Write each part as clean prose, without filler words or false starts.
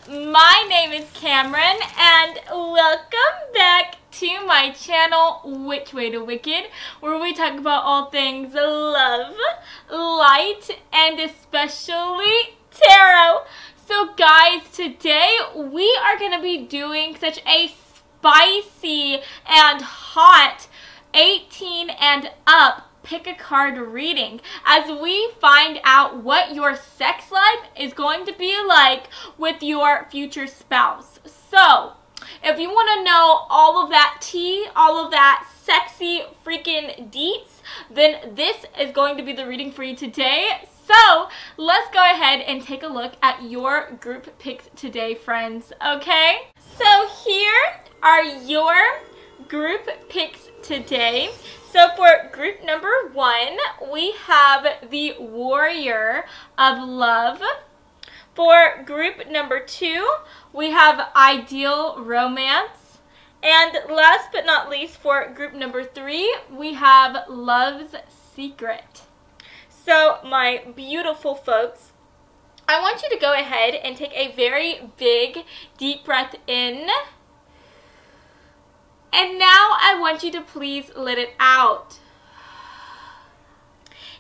my name is Cameron and welcome back to my channel, Which Way to Wicked, where we talk about all things love, light, and especially tarot. So guys, today we are going to be doing such a spicy and hot 18 and up pick a card reading as we find out what your sex life is going to be like with your future spouse. So if you want to know all of that tea, all of that sexy freaking deets, then this is going to be the reading for you today. So let's go ahead and take a look at your group picks today, friends, okay? So here are your group picks today. So for group number 1, we have the Warrior of Love. For group number 2, we have Ideal Romance. And last but not least, for group number 3, we have Love's Secret. So my beautiful folks, I want you to go ahead and take a very big, deep breath in. And now I want you to please let it out.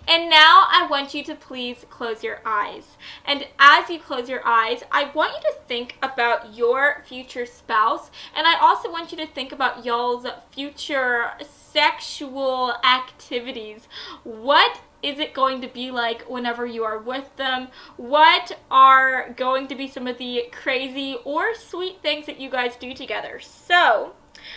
And now I want you to please close your eyes. And as you close your eyes, I want you to think about your future spouse. And I also want you to think about y'all's future sexual activities. What is it going to be like whenever you are with them? What are going to be some of the crazy or sweet things that you guys do together? So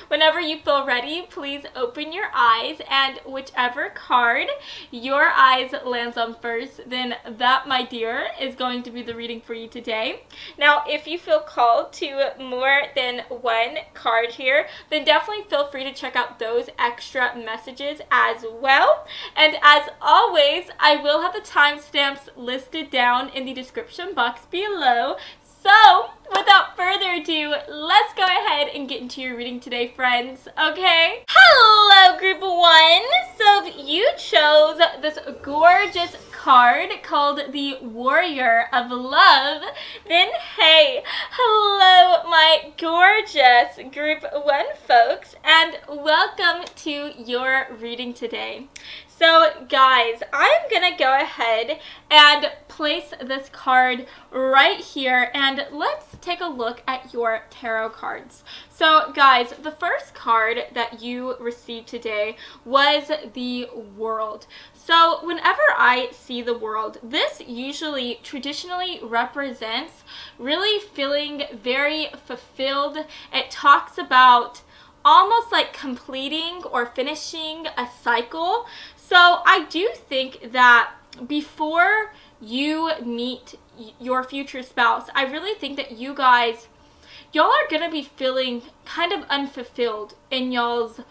whenever you feel ready, please open your eyes, and whichever card your eyes lands on first, then that, my dear, is going to be the reading for you today. Now, if you feel called to more than one card here, then definitely feel free to check out those extra messages as well. And as always, I will have the timestamps listed down in the description box below. So, without further ado, let's go ahead and get into your reading today, friends, okay? Hello, group 1! So, if you chose this gorgeous card called the Warrior of Love, then hey, hello, my gorgeous group 1 folks, and welcome to your reading today. So guys, I'm gonna go ahead and place this card right here, and let's take a look at your tarot cards. So guys, the first card that you received today was the World. So whenever I see the World, this usually traditionally represents really feeling very fulfilled. It talks about almost like completing or finishing a cycle. So I do think that before you meet your future spouse, I really think that y'all are gonna be feeling kind of unfulfilled in y'all's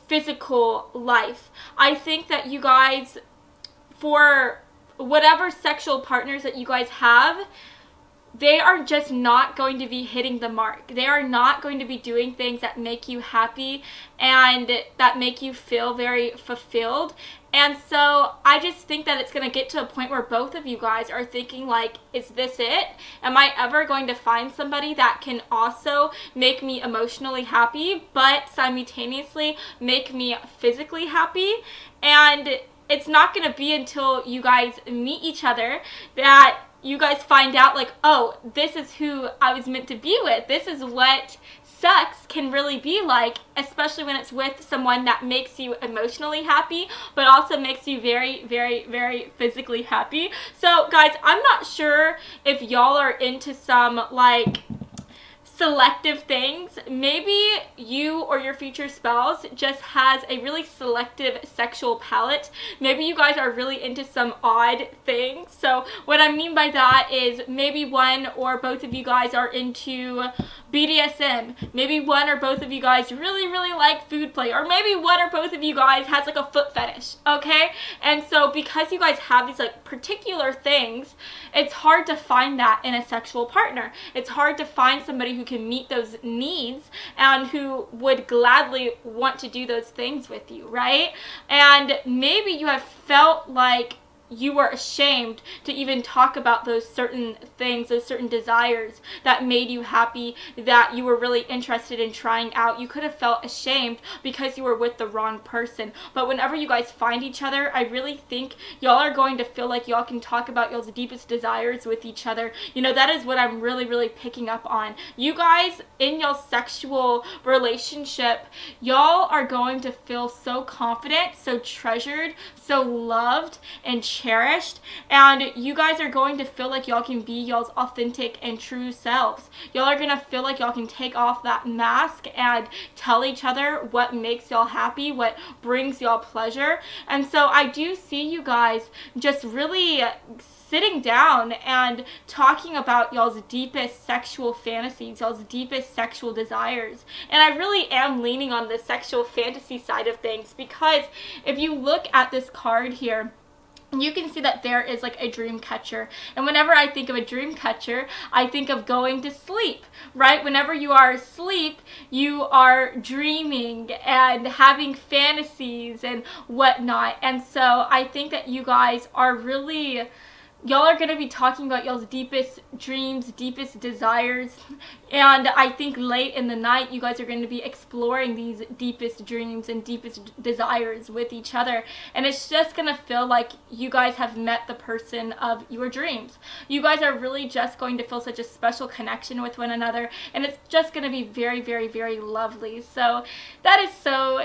physical life. I think that you guys, for whatever sexual partners that you guys have, they are just not going to be hitting the mark. They are not going to be doing things that make you happy and that make you feel very fulfilled. And so I just think that it's going to get to a point where both of you guys are thinking like, is this it? Am I ever going to find somebody that can also make me emotionally happy but simultaneously make me physically happy? And it's not going to be until you guys meet each other that you guys find out like, oh, this is who I was meant to be with. This is what sex can really be like, especially when it's with someone that makes you emotionally happy, but also makes you very, very, very physically happy. So guys, I'm not sure if y'all are into some like selective things. Maybe you or your future spouse just has a really selective sexual palate. Maybe you guys are really into some odd things. So what I mean by that is maybe one or both of you guys are into BDSM. Maybe one or both of you guys really, really like food play. Or maybe one or both of you guys has like a foot fetish, okay? And so because you guys have these like particular things, it's hard to find that in a sexual partner. It's hard to find somebody who can meet those needs and who would gladly want to do those things with you, right? And maybe you have felt like you were ashamed to even talk about those certain things, those certain desires that made you happy, that you were really interested in trying out. You could have felt ashamed because you were with the wrong person. But whenever you guys find each other, I really think y'all are going to feel like y'all can talk about y'all's deepest desires with each other. You know, that is what I'm really picking up on. You guys, in y'all's sexual relationship, y'all are going to feel so confident, so treasured, so loved and cherished, and you guys are going to feel like y'all can be y'all's authentic and true selves. Y'all are gonna feel like y'all can take off that mask and tell each other what makes y'all happy, what brings y'all pleasure. And so I do see you guys just really sitting down and talking about y'all's deepest sexual fantasies, y'all's deepest sexual desires. And I really am leaning on the sexual fantasy side of things, because if you look at this card here, you can see that there is like a dream catcher. And whenever I think of a dream catcher, I think of going to sleep, right? Whenever you are asleep, you are dreaming and having fantasies and whatnot. And so I think that you guys are really, y'all are going to be talking about y'all's deepest dreams, deepest desires. And I think late in the night, you guys are going to be exploring these deepest dreams and deepest desires with each other. And it's just going to feel like you guys have met the person of your dreams. You guys are really just going to feel such a special connection with one another. And it's just going to be very lovely. So that is so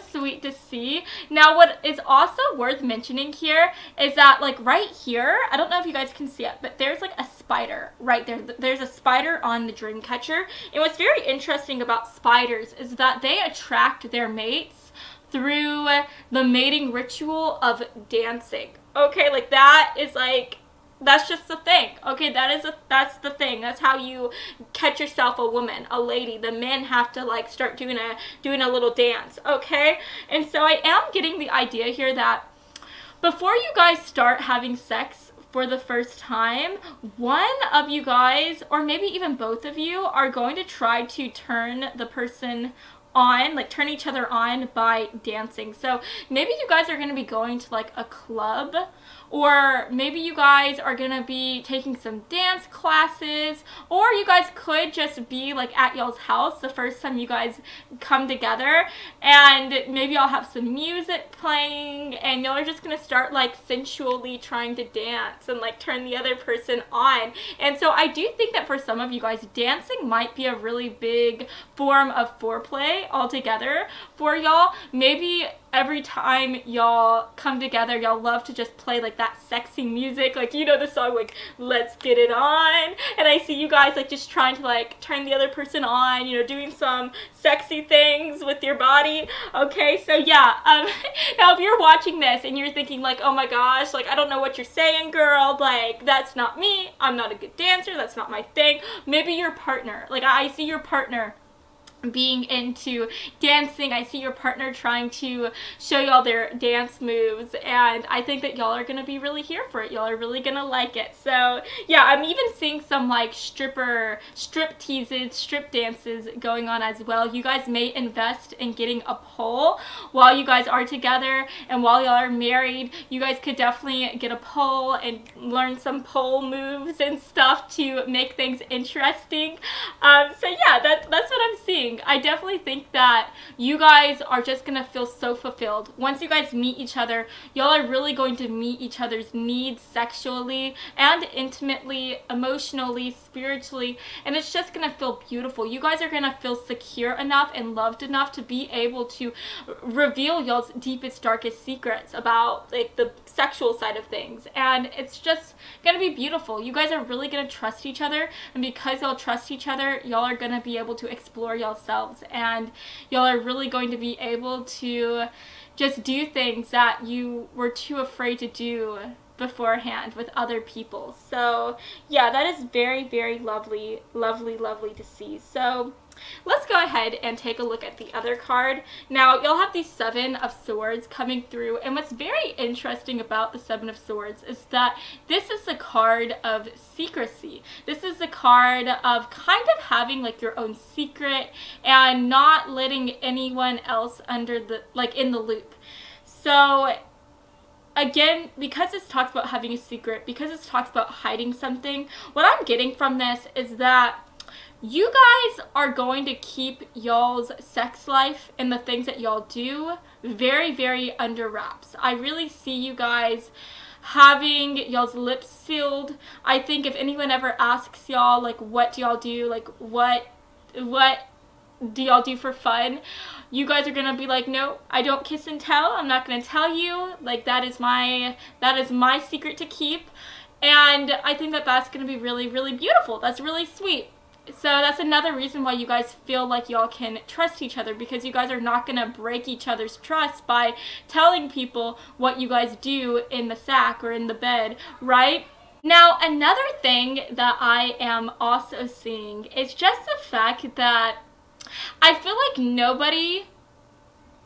sweet to see. Now, what is also worth mentioning here is that, like, right here, I don't know if you guys can see it, but there's like a spider right there. There's a spider on the dream catcher. And what's very interesting about spiders is that they attract their mates through the mating ritual of dancing. Okay, like that is like, that's just the thing. Okay, that's the thing. That's how you catch yourself a woman, a lady. The men have to like start doing a little dance. Okay, and so I am getting the idea here that before you guys start having sex for the first time, one of you guys, or maybe even both of you, are going to try to turn the person on, like turn each other on by dancing. So maybe you guys are going to be going to like a club, or maybe you guys are going to be taking some dance classes, or you guys could just be like at y'all's house the first time you guys come together, and maybe I'll have some music playing and y'all are just going to start like sensually trying to dance and like turn the other person on. And so I do think that for some of you guys, dancing might be a really big form of foreplay altogether for y'all. Maybe every time y'all come together, y'all love to just play like that sexy music, like, you know, the song like Let's Get It On, and I see you guys like just trying to like turn the other person on, you know, doing some sexy things with your body. Okay, so yeah, now if you're watching this and you're thinking like, oh my gosh, like I don't know what you're saying, girl, like that's not me, I'm not a good dancer, that's not my thing. Maybe your partner, like I see your partner being into dancing. I see your partner trying to show y'all their dance moves, and I think that y'all are gonna be really here for it. Y'all are really gonna like it. So yeah, I'm even seeing some like strip teases, strip dances going on as well. You guys may invest in getting a pole while you guys are together, and while y'all are married, you guys could definitely get a pole and learn some pole moves and stuff to make things interesting. So yeah, that's what I'm seeing. I definitely think that you guys are just gonna feel so fulfilled. Once you guys meet each other, y'all are really going to meet each other's needs sexually and intimately, emotionally, spiritually, and it's just gonna feel beautiful. You guys are gonna feel secure enough and loved enough to be able to reveal y'all's deepest, darkest secrets about like the sexual side of things, and it's just gonna be beautiful. You guys are really gonna trust each other, and because y'all trust each other, y'all are gonna be able to explore yourselves, and y'all are really going to be able to just do things that you were too afraid to do beforehand with other people. So yeah, that is very lovely to see. So let's go ahead and take a look at the other card. Now, you'll have the Seven of Swords coming through, and what's very interesting about the Seven of Swords is that this is the card of secrecy. This is the card of kind of having like your own secret and not letting anyone else under the, like, in the loop. So again, because this talks about having a secret, because this talks about hiding something, what I'm getting from this is that you guys are going to keep y'all's sex life and the things that y'all do very, very under wraps. I really see you guys having y'all's lips sealed. I think if anyone ever asks y'all, like, what do y'all do, like, what do y'all do for fun, you guys are gonna be like, no, I don't kiss and tell. I'm not gonna tell you. Like, that is my secret to keep. And I think that that's gonna be really, really beautiful. That's really sweet. So that's another reason why you guys feel like y'all can trust each other, because you guys are not going to break each other's trust by telling people what you guys do in the sack or in the bed, right? Now, another thing that I am also seeing is just the fact that I feel like nobody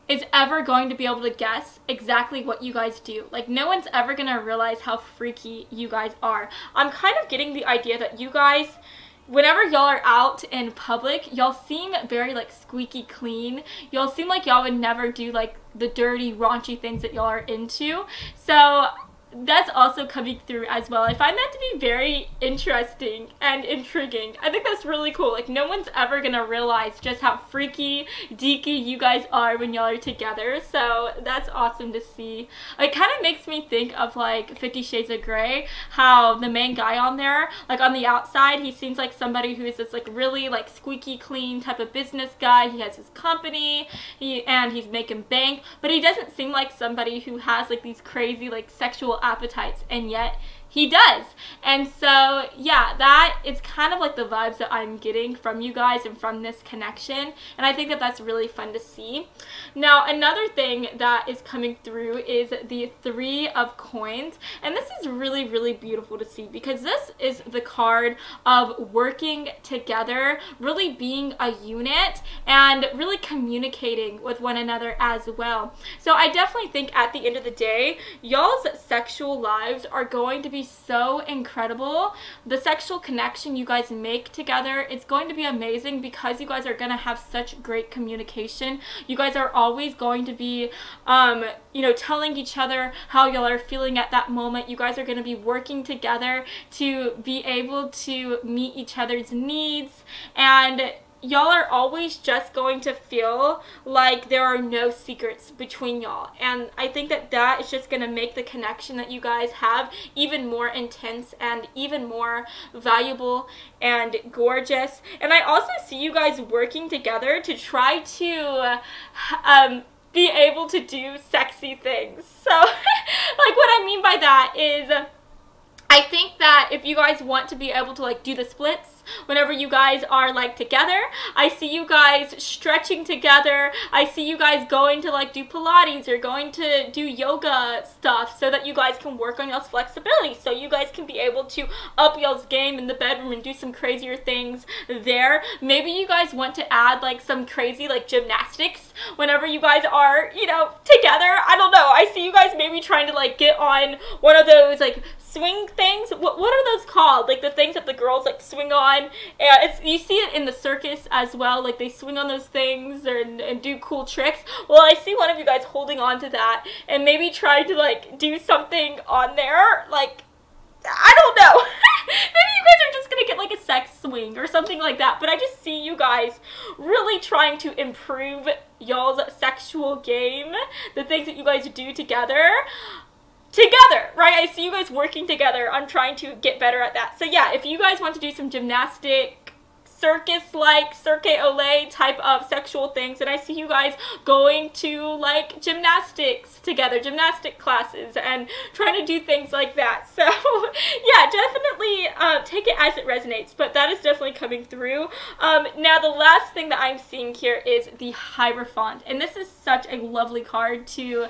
is ever going to be able to guess exactly what you guys do. Like, no one's ever going to realize how freaky you guys are. I'm kind of getting the idea that you guys, whenever y'all are out in public, y'all seem very, like, squeaky clean. Y'all seem like y'all would never do, like, the dirty, raunchy things that y'all are into. So that's also coming through as well. I find that to be very interesting and intriguing. I think that's really cool. Like, no one's ever gonna realize just how freaky, deaky you guys are when y'all are together. So that's awesome to see. It kind of makes me think of, like, 50 Shades of Grey, how the main guy on there, like, on the outside, he seems like somebody who is this, like, really, like, squeaky clean type of business guy. He has his company, and he's making bank, but he doesn't seem like somebody who has, like, these crazy, like, sexual appetites, and yet he does. And so yeah, that is kind of like the vibes that I'm getting from you guys and from this connection, and I think that that's really fun to see. Now, another thing that is coming through is the Three of Coins, and this is really, really beautiful to see, because this is the card of working together, really being a unit, and really communicating with one another as well. So I definitely think at the end of the day, y'all's sexual lives are going to be so incredible. The sexual connection you guys make together, it's going to be amazing, because you guys are going to have such great communication. You guys are always going to be you know, telling each other how y'all are feeling at that moment. You guys are going to be working together to be able to meet each other's needs, and y'all are always just going to feel like there are no secrets between y'all. And I think that that is just going to make the connection that you guys have even more intense and even more valuable and gorgeous. And I also see you guys working together to try to be able to do sexy things. So like, what I mean by that is, I think that if you guys want to be able to, like, do the splits whenever you guys are, like, together, I see you guys stretching together. I see you guys going to, like, do Pilates or going to do yoga stuff, so that you guys can work on y'all's flexibility, so you guys can be able to up y'all's game in the bedroom and do some crazier things there. Maybe you guys want to add, like, some crazy, like, gymnastics whenever you guys are, you know, together. I don't know. I see you guys maybe trying to, like, get on one of those, like, swing things. What are those called? Like, the things that the girls, like, swing on. And you see it in the circus as well. Like, they swing on those things and do cool tricks. Well, I see one of you guys holding on to that and maybe trying to, like, do something on there. Like, I don't know. Maybe you guys are just gonna get, like, a sex swing or something like that. But I just see you guys really trying to improve y'all's sexual game, the things that you guys do together, right? I see you guys working together on trying to get better at that. So yeah, if you guys want to do some gymnastic, circus-like, cirque Olay type of sexual things, and I see you guys going to, like, gymnastics together, gymnastic classes, and trying to do things like that. So yeah, definitely take it as it resonates, but that is definitely coming through. Now, the last thing that I'm seeing here is the Hierophant, and this is such a lovely card to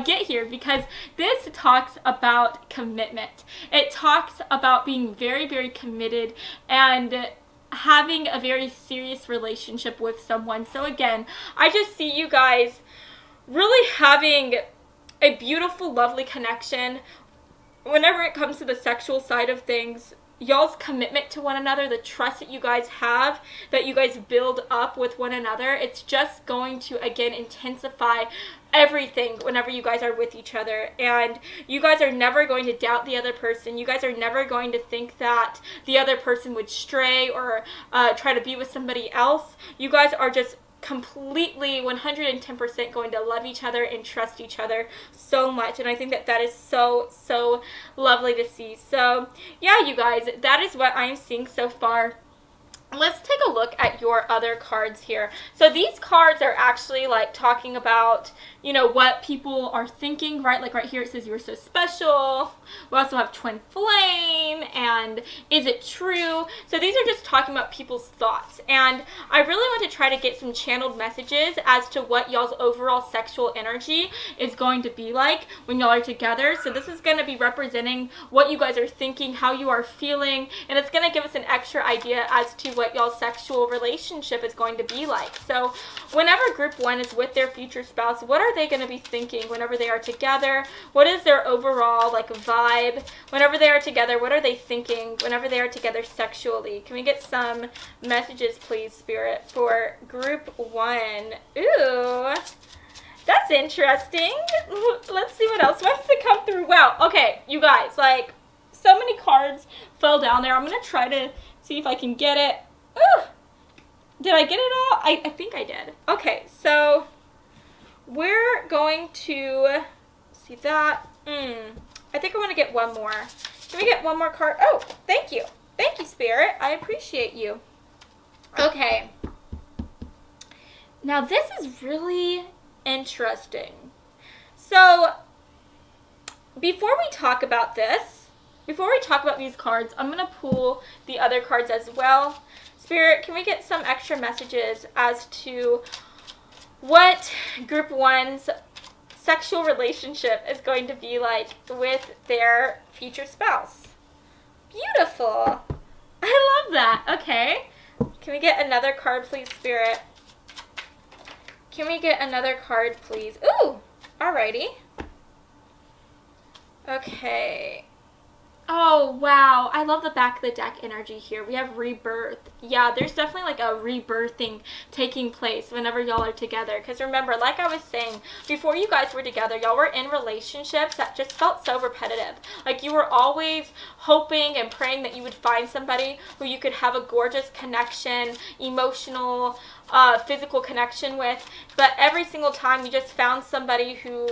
get here, because this talks about commitment. It talks about being very, very committed and having a very serious relationship with someone. So again, I just see you guys really having a beautiful, lovely connection. Whenever it comes to the sexual side of things, y'all's commitment to one another, the trust that you guys have, that you guys build up with one another, it's just going to, again, intensify everything whenever you guys are with each other, and you guys are never going to doubt the other person. You guys are never going to think that the other person would stray or try to be with somebody else. You guys are just completely 110% going to love each other and trust each other so much, and I think that that is so lovely to see. So yeah, you guys, that is what I'm seeing so far. Let's take a look at your other cards here. So these cards are actually like talking about, you know, what people are thinking, right? Like right here it says you're so special. We also have twin flame and is it true? So these are just talking about people's thoughts, and I really want to try to get some channeled messages as to what y'all's overall sexual energy is going to be like when y'all are together. So this is going to be representing what you guys are thinking, how you are feeling, and it's going to give us an extra idea as to what y'all's sexual relationship is going to be like. So whenever group one is with their future spouse, what are they going to be thinking whenever they are together? What is their overall like vibe whenever they are together? What are they thinking whenever they are together sexually? Can we get some messages, please, Spirit, for group one? Ooh, that's interesting. Let's see what else wants to come through. Wow. Okay, you guys, like, so many cards fell down there. I'm going to try to see if I can get it. Ooh, did I get it all? I think I did. Okay, so we're going to see that. I think I want to get one more. Can we get one more card? Oh, thank you. Thank you, Spirit. I appreciate you. Okay. Now, this is really interesting. So, before we talk about this, before we talk about these cards, I'm going to pull the other cards as well. Spirit, can we get some extra messages as to what group one's sexual relationship is going to be like with their future spouse? Beautiful. I love that. Okay. Can we get another card, please, Spirit? Can we get another card, please? Ooh, alrighty. Okay. Oh, wow. I love the back of the deck energy here. We have rebirth. Yeah, there's definitely like a rebirthing taking place whenever y'all are together. Because remember, like I was saying, before you guys were together, y'all were in relationships that just felt so repetitive. Like you were always hoping and praying that you would find somebody who you could have a gorgeous connection, emotional, physical connection with. But every single time you just found somebody who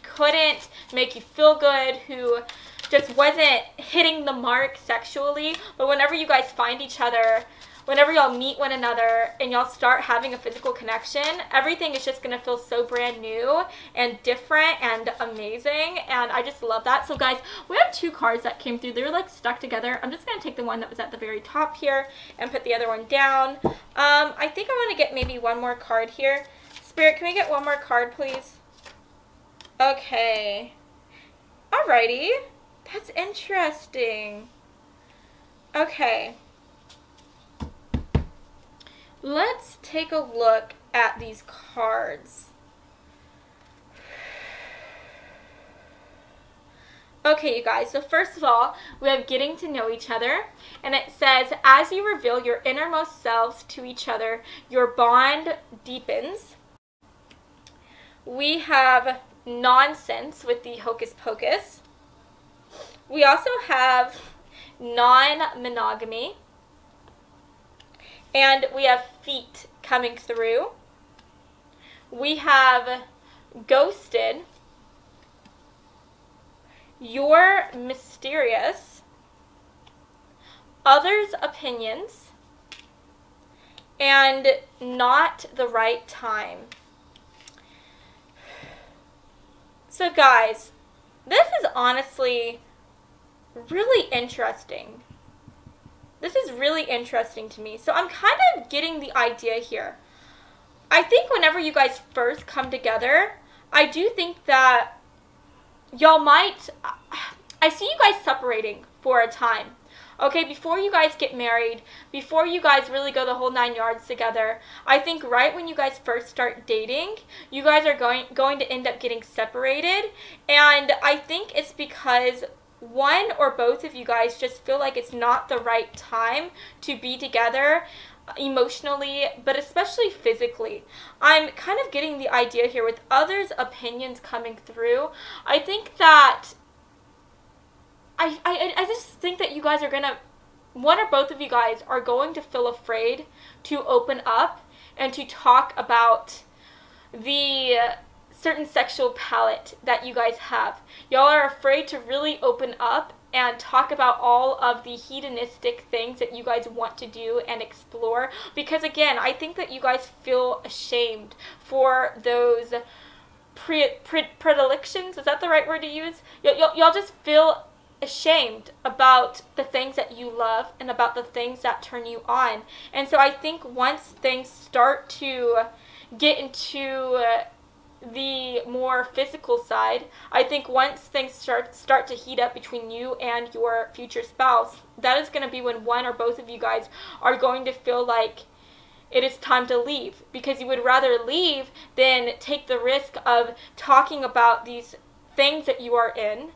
couldn't make you feel good, who just wasn't hitting the mark sexually. But whenever you guys find each other, whenever y'all meet one another and y'all start having a physical connection, everything is just going to feel so brand new and different and amazing, and I just love that. So guys, we have two cards that came through. They were like stuck together. I'm just going to take the one that was at the very top here and put the other one down. I think I want to get maybe one more card here. Spirit, can we get one more card, please? Okay. Alrighty. That's interesting. Okay. Let's take a look at these cards. Okay, you guys, so first of all, we have getting to know each other, and it says, as you reveal your innermost selves to each other, your bond deepens. We have nonsense with the hocus pocus. We also have non-monogamy. And we have feet coming through. We have ghosted. You're mysterious. Others' opinions. And not the right time. So guys, this is honestly really interesting. This is really interesting to me. So I'm kind of getting the idea here. I think whenever you guys first come together, I do think that y'all might, I see you guys separating for a time. Okay, before you guys get married, before you guys really go the whole 9 yards together, I think right when you guys first start dating, you guys are going to end up getting separated. And I think it's because one or both of you guys just feel like it's not the right time to be together emotionally, but especially physically. I'm kind of getting the idea here with others' opinions coming through. I think that I just think that you guys are gonna, one or both of you guys are going to feel afraid to open up and to talk about the certain sexual palette that you guys have. Y'all are afraid to really open up and talk about all of the hedonistic things that you guys want to do and explore, because again, I think that you guys feel ashamed for those predilections. Is that the right word to use? Y'all just feel ashamed about the things that you love and about the things that turn you on. And so I think once things start to get into the more physical side, I think once things start to heat up between you and your future spouse, that is going to be when one or both of you guys are going to feel like it is time to leave, because you would rather leave than take the risk of talking about these things that you are in,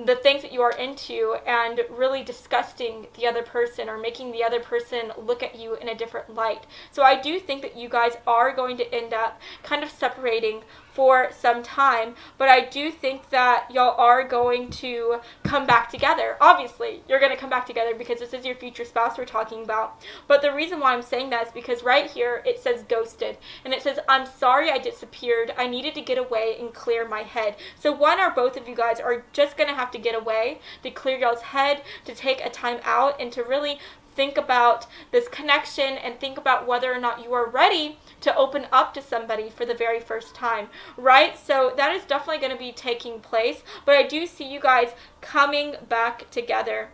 the things that you are into, and really disgusting the other person or making the other person look at you in a different light. So I do think that you guys are going to end up kind of separating for some time, but I do think that y'all are going to come back together. Obviously, you're going to come back together because this is your future spouse we're talking about. But the reason why I'm saying that is because right here it says ghosted, and it says, I'm sorry I disappeared. I needed to get away and clear my head. So one or both of you guys are just going to have to get away to clear y'all's head, to take a time out, and to really think about this connection and think about whether or not you are ready to open up to somebody for the very first time, right? So that is definitely going to be taking place, but I do see you guys coming back together.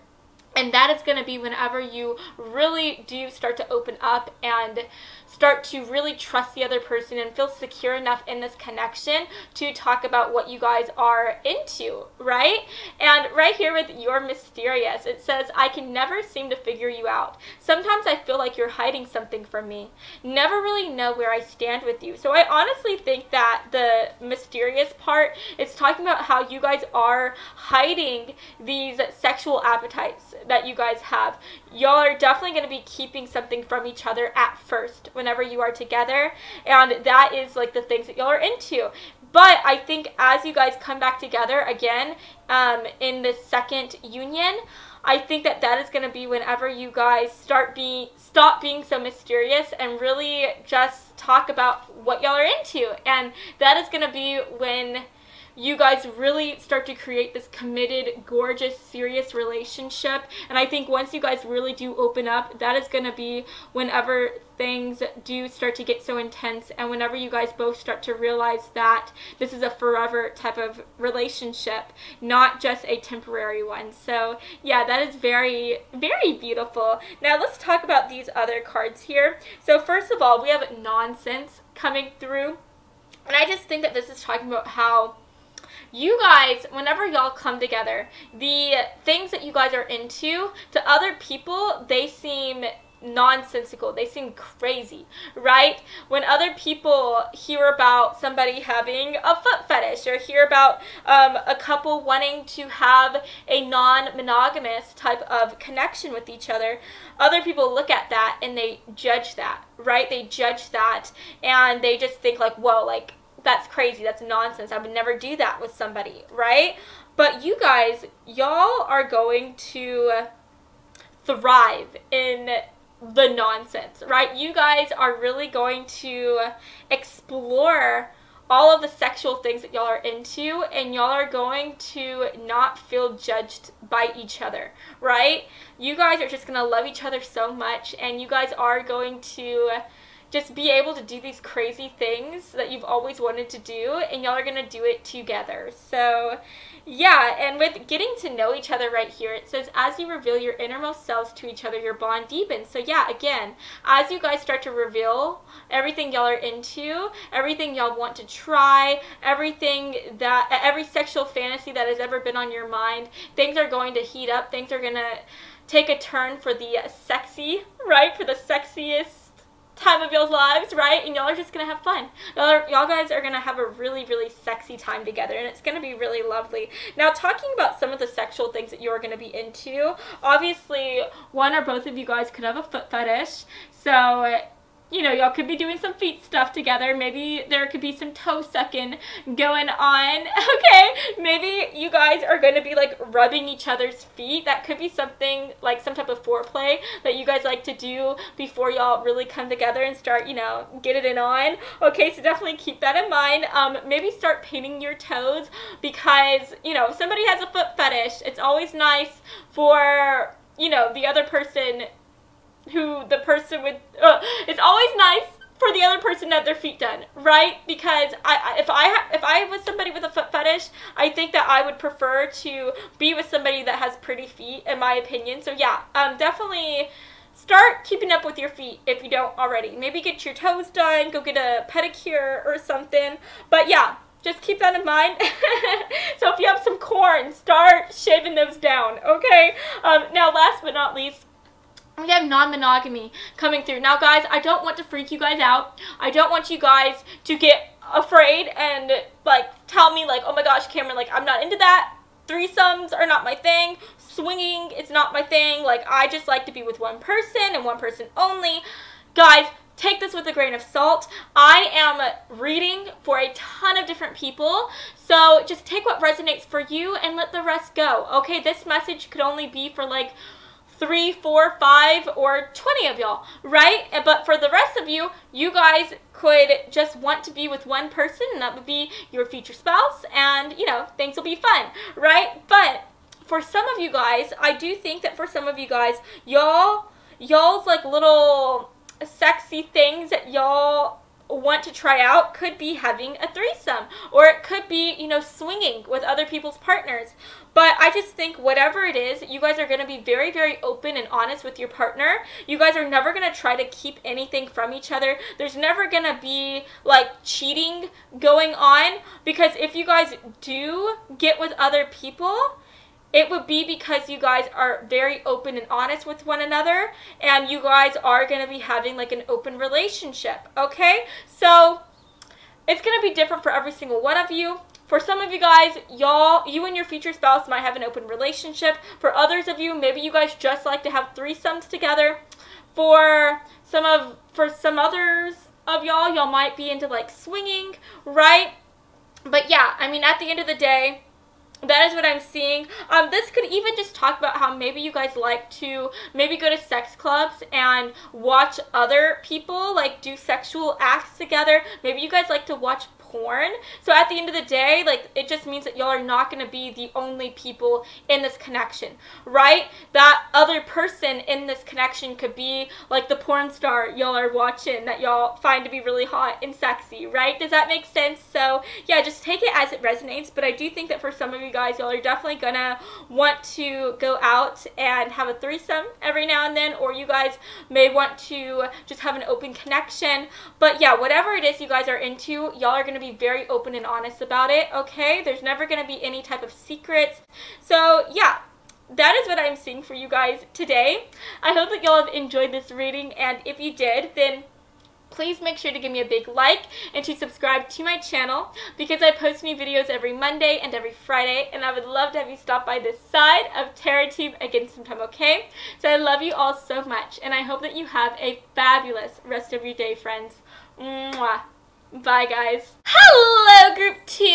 And that is going to be whenever you really do start to open up and start to really trust the other person and feel secure enough in this connection to talk about what you guys are into, right? And right here with you're mysterious, it says, I can never seem to figure you out. Sometimes I feel like you're hiding something from me. Never really know where I stand with you. So I honestly think that the mysterious part is talking about how you guys are hiding these sexual appetites that you guys have. Y'all are definitely going to be keeping something from each other at first whenever you are together, and that is like the things that y'all are into. But I think as you guys come back together again in this second union, I think that that is going to be whenever you guys stop being so mysterious and really just talk about what y'all are into. And that is going to be when you guys really start to create this committed, gorgeous, serious relationship. And I think once you guys really do open up, that is going to be whenever things do start to get so intense, and whenever you guys both start to realize that this is a forever type of relationship, not just a temporary one. So yeah, that is very, very beautiful. Now let's talk about these other cards here. So first of all, we have nonsense coming through, and I just think that this is talking about how you guys, whenever y'all come together, the things that you guys are into, to other people, they seem nonsensical. They seem crazy, right? When other people hear about somebody having a foot fetish, or hear about a couple wanting to have a non-monogamous type of connection with each other, other people look at that and they judge that, right? They judge that and they just think like, whoa, like, that's crazy, that's nonsense, I would never do that with somebody, right? But you guys, y'all are going to thrive in the nonsense, right? You guys are really going to explore all of the sexual things that y'all are into, and y'all are going to not feel judged by each other, right? You guys are just going to love each other so much, and you guys are going to just be able to do these crazy things that you've always wanted to do, and y'all are going to do it together. So yeah, and with getting to know each other right here, it says, as you reveal your innermost selves to each other, your bond deepens. So yeah, again, as you guys start to reveal everything y'all are into, everything y'all want to try, everything that, every sexual fantasy that has ever been on your mind, things are going to heat up, things are going to take a turn for the sexy, right? For the sexiest time of y'all's lives, right? And y'all are just gonna have fun. Y'all guys are gonna have a really, really sexy time together, and it's gonna be really lovely. Now, talking about some of the sexual things that you're gonna be into, obviously, one or both of you guys could have a foot fetish, so you know, y'all could be doing some feet stuff together. Maybe there could be some toe sucking going on, okay? Maybe you guys are going to be, like, rubbing each other's feet. That could be something, like, some type of foreplay that you guys like to do before y'all really come together and start, you know, get it on. Okay, so definitely keep that in mind. Maybe start painting your toes because, you know, if somebody has a foot fetish, it's always nice for, you know, the other person it's always nice for the other person to have their feet done, right? Because if I was somebody with a foot fetish, I think that I would prefer to be with somebody that has pretty feet, in my opinion. So yeah, definitely start keeping up with your feet if you don't already. Maybe get your toes done, go get a pedicure or something. But yeah, just keep that in mind. So if you have some corn, start shaving those down, okay? Now, last but not least, we have non-monogamy coming through. Now, guys, I don't want to freak you guys out. I don't want you guys to get afraid and, like, tell me, like, oh my gosh, Cameron, like, I'm not into that. Threesomes are not my thing. Swinging is not my thing. Like, I just like to be with one person and one person only. Guys, take this with a grain of salt. I am reading for a ton of different people, so just take what resonates for you and let the rest go. Okay, this message could only be for, like, 3, 4, 5, or 20 of y'all, right? But for the rest of you, you guys could just want to be with one person, and that would be your future spouse, and, you know, things will be fun, right? But for some of you guys, I do think that for some of you guys, y'all's like little sexy things that y'all want to try out could be having a threesome, or it could be, you know, swinging with other people's partners. But I just think whatever it is, you guys are going to be very, very open and honest with your partner. You guys are never going to try to keep anything from each other. There's never going to be, like, cheating going on, because if you guys do get with other people, it would be because you guys are very open and honest with one another, and you guys are going to be having, like, an open relationship, okay? So it's going to be different for every single one of you. For some of you guys, you and your future spouse might have an open relationship. For others of you, maybe you guys just like to have threesomes together. For some others of y'all might be into, like, swinging, right? But yeah, I mean, at the end of the day, that is what I'm seeing. This could even just talk about how maybe you guys like to maybe go to sex clubs and watch other people, like, do sexual acts together. Maybe you guys like to watch porn. So at the end of the day, like, it just means that y'all are not going to be the only people in this connection, right? That other person in this connection could be, like, the porn star y'all are watching that y'all find to be really hot and sexy, right? Does that make sense? So yeah, just take it as it resonates. But I do think that for some of you guys, y'all are definitely gonna want to go out and have a threesome every now and then, or you guys may want to just have an open connection. But yeah, whatever it is you guys are into, y'all are gonna be very open and honest about it, okay? There's never gonna be any type of secrets. So yeah, that is what I'm seeing for you guys today. I hope that y'all have enjoyed this reading, and if you did, then please make sure to give me a big like and to subscribe to my channel, because I post new videos every Monday and every Friday, and I would love to have you stop by this side of TerraTube again sometime, okay? So I love you all so much, and I hope that you have a fabulous rest of your day, friends. Mwah. Bye, guys. Hello, Group 2.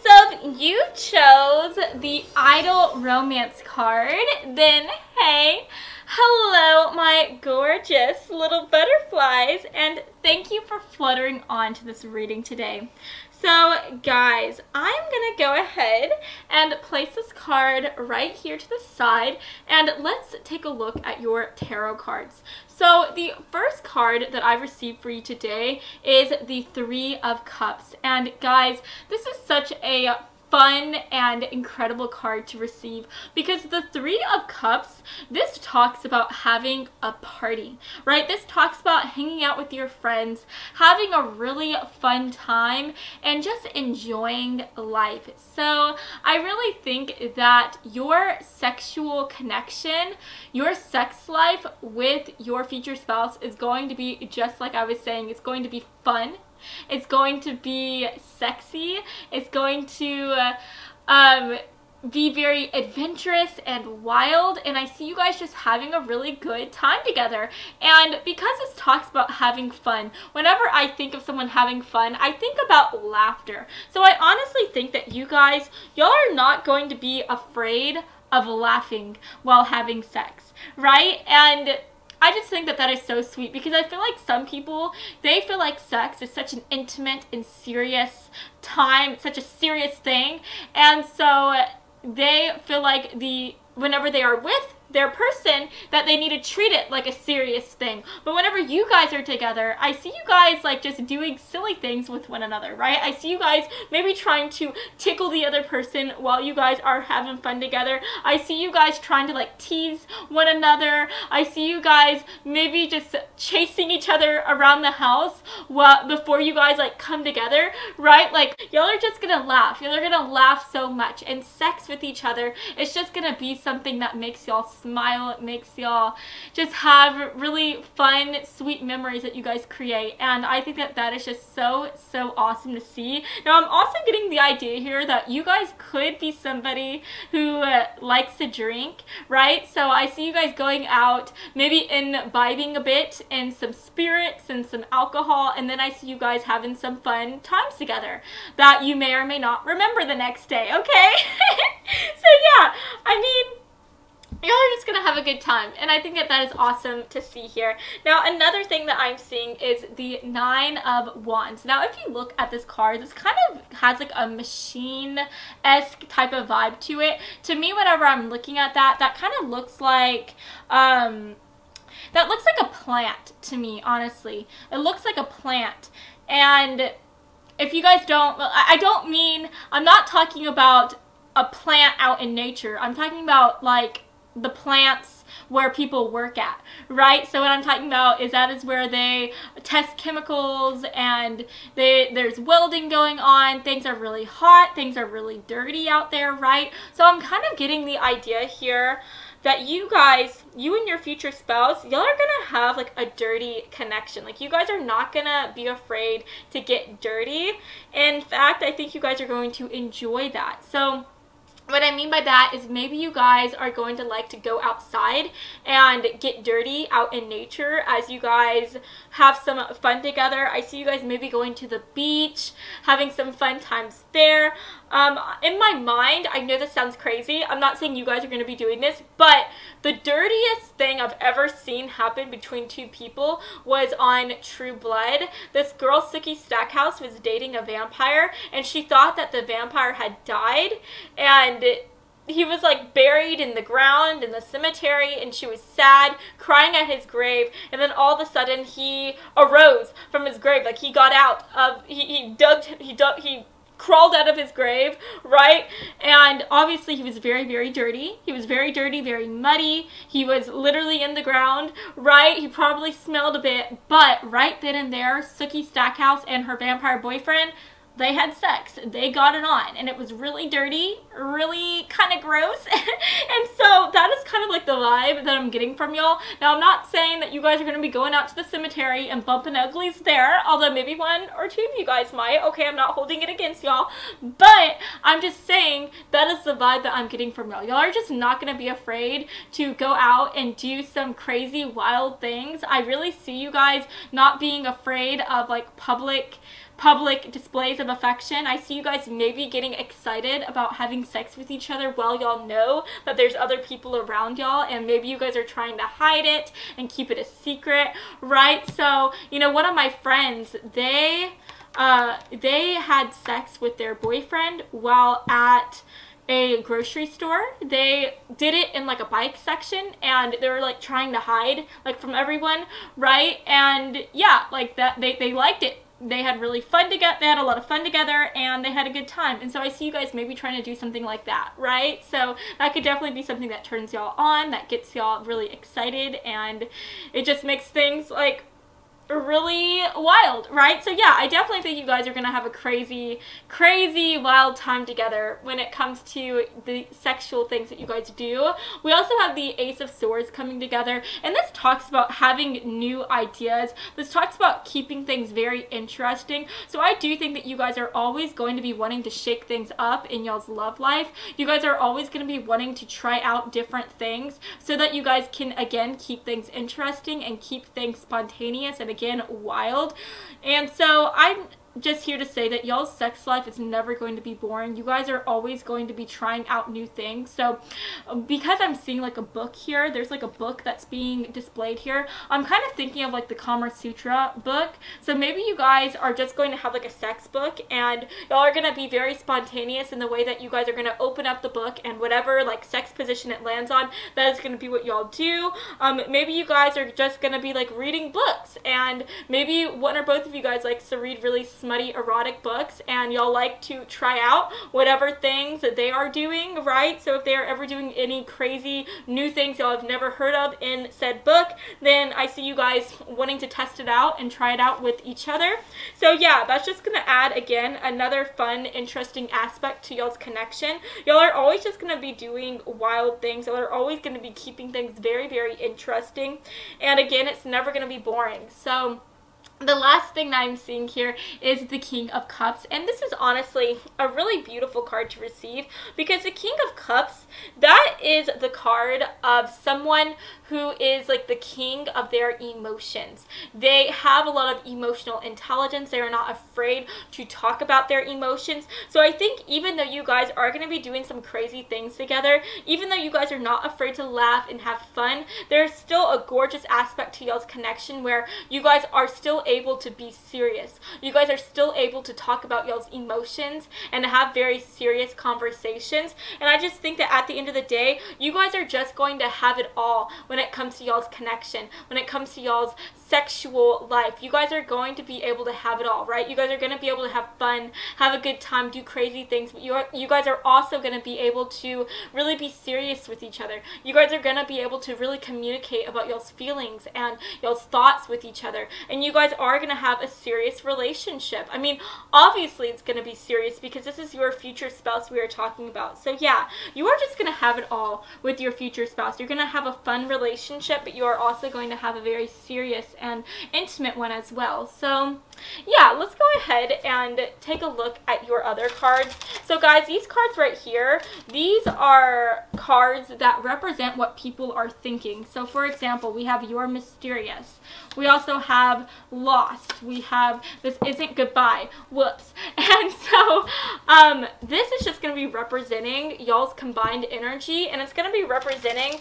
So you chose the Idle Romance card. Then, hey, hello, my gorgeous little butterflies, and thank you for fluttering on to this reading today. So, guys, I'm going to go ahead and place this card right here to the side, and let's take a look at your tarot cards. So, the first card that I received for you today is the Three of Cups. And, guys, this is such a fun and incredible card to receive, because the Three of Cups, this talks about having a party, right? This talks about hanging out with your friends, having a really fun time, and just enjoying life. So I really think that your sexual connection, your sex life with your future spouse is going to be, just like I was saying, it's going to be fun. It's going to be sexy. It's going to be very adventurous and wild, and I see you guys just having a really good time together. And because this talks about having fun, whenever I think of someone having fun, I think about laughter. So I honestly think that y'all are not going to be afraid of laughing while having sex, right? And I just think that that is so sweet, because I feel like some people, they feel like sex is such an intimate and serious time, such a serious thing, and so they feel like whenever they are with their person, that they need to treat it like a serious thing. But whenever you guys are together, I see you guys like just doing silly things with one another, right? I see you guys maybe trying to tickle the other person while you guys are having fun together. I see you guys trying to like tease one another. I see you guys maybe just chasing each other around the house before you guys like come together, right? Like y'all are just gonna laugh. Y'all are gonna laugh so much, and sex with each other, it's just gonna be something that makes y'all smile. It makes y'all just have really fun, sweet memories that you guys create, and I think that that is just so awesome to see. Now I'm also getting the idea here that you guys could be somebody who likes to drink, right? So I see you guys going out, maybe imbibing a bit in some spirits and some alcohol, and then I see you guys having some fun times together that you may or may not remember the next day, okay? So yeah, I mean, y'all are just gonna have a good time, and I think that that is awesome to see here. Now another thing that I'm seeing is the Nine of Wands. Now if you look at this card, this kind of has like a machine-esque type of vibe to it. To me, whenever I'm looking at that, that kind of looks like that looks like a plant to me, honestly. It looks like a plant. And if you guys don't, I'm not talking about a plant out in nature. I'm talking about like the plants where people work at, right? So what I'm talking about is that is where they test chemicals, and there's welding going on. Things are really hot, things are really dirty out there, right? So I'm kind of getting the idea here that you and your future spouse, y'all are gonna have like a dirty connection. Like you guys are not gonna be afraid to get dirty. In fact, I think you guys are going to enjoy that. So what I mean by that is maybe you guys are going to like to go outside and get dirty out in nature as you guys have some fun together. I see you guys maybe going to the beach, having some fun times there. In my mind, I know this sounds crazy. I'm not saying you guys are going to be doing this, but the dirtiest thing I've ever seen happen between two people was on True Blood. This girl, Sookie Stackhouse, was dating a vampire, and she thought that the vampire had died, and he was like buried in the ground in the cemetery, and she was sad, crying at his grave, and then all of a sudden he arose from his grave. Like he got out of, he crawled out of his grave, right? And obviously he was very dirty. He was very dirty, very muddy. He was literally in the ground, right? He probably smelled a bit, but right then and there, Sookie Stackhouse and her vampire boyfriend, they had sex. They got it on, and it was really dirty, really kind of gross. And so that is kind of like the vibe that I'm getting from y'all. Now, I'm not saying that you guys are going to be going out to the cemetery and bumping uglies there, although maybe one or two of you guys might. Okay, I'm not holding it against y'all, but I'm just saying that is the vibe that I'm getting from y'all. Y'all are just not going to be afraid to go out and do some crazy, wild things. I really see you guys not being afraid of like public displays of affection. I see you guys maybe getting excited about having sex with each other while y'all know that there's other people around y'all, and maybe you guys are trying to hide it and keep it a secret, right? So, you know, one of my friends, they had sex with their boyfriend while at a grocery store. They did it in like a bike section, and they were like trying to hide like from everyone, right? And yeah, like that, they liked it. they had really fun together, they had a lot of fun together, and they had a good time. And so I see you guys maybe trying to do something like that, right? So that could definitely be something that turns y'all on, that gets y'all really excited, and it just makes things like really wild, right? So yeah, I definitely think you guys are gonna have a crazy wild time together when it comes to the sexual things that you guys do. We also have the Ace of Swords coming together, and this talks about having new ideas. This talks about keeping things very interesting. So I do think that you guys are always going to be wanting to shake things up in y'all's love life. You guys are always going to be wanting to try out different things so that you guys can again keep things interesting and keep things spontaneous and again wild. And so I'm just here to say that y'all's sex life is never going to be boring. You guys are always going to be trying out new things. So because I'm seeing like a book here, there's like a book that's being displayed here, I'm kind of thinking of like the Kama Sutra book. So maybe you guys are just going to have like a sex book, and y'all are going to be very spontaneous in the way that you guys are going to open up the book, and whatever like sex position it lands on, that is going to be what y'all do. Maybe you guys are just going to be like reading books, and maybe one or both of you guys likes to read really smutty erotic books, and y'all like to try out whatever things that they are doing, right? So if they are ever doing any crazy new things y'all have never heard of in said book, then I see you guys wanting to test it out and try it out with each other. So yeah, that's just gonna add again another fun, interesting aspect to y'all's connection. Y'all are always just gonna be doing wild things. Y'all are always gonna be keeping things very interesting, and again, it's never gonna be boring. So the last thing that I'm seeing here is the King of Cups, and this is honestly a really beautiful card to receive, because the King of Cups, that is the card of someone who is like the king of their emotions. They have a lot of emotional intelligence. They are not afraid to talk about their emotions. So I think even though you guys are going to be doing some crazy things together, even though you guys are not afraid to laugh and have fun, there's still a gorgeous aspect to y'all's connection where you guys are still able to be serious. You guys are still able to talk about y'all's emotions and have very serious conversations. And I just think that at the end of the day, you guys are just going to have it all when it comes to y'all's connection, when it comes to y'all's sexual life. You guys are going to be able to have it all, right? You guys are going to be able to have fun, have a good time, do crazy things, but you guys are also going to be able to really be serious with each other. You guys are going to be able to really communicate about y'all's feelings and y'all's thoughts with each other, and you guys are going to have a serious relationship. I mean, obviously it's going to be serious because this is your future spouse we are talking about. So yeah, you are just going to have it all with your future spouse. You're going to have a fun relationship, but you are also going to have a very serious and intimate one as well. So yeah, let's go ahead and take a look at your other cards. So guys, these cards right here, these are cards that represent what people are thinking. So for example, we have You're Mysterious. We also have Lost. We have This Isn't Goodbye. Whoops. And so this is just going to be representing y'all's combined energy, and it's going to be representing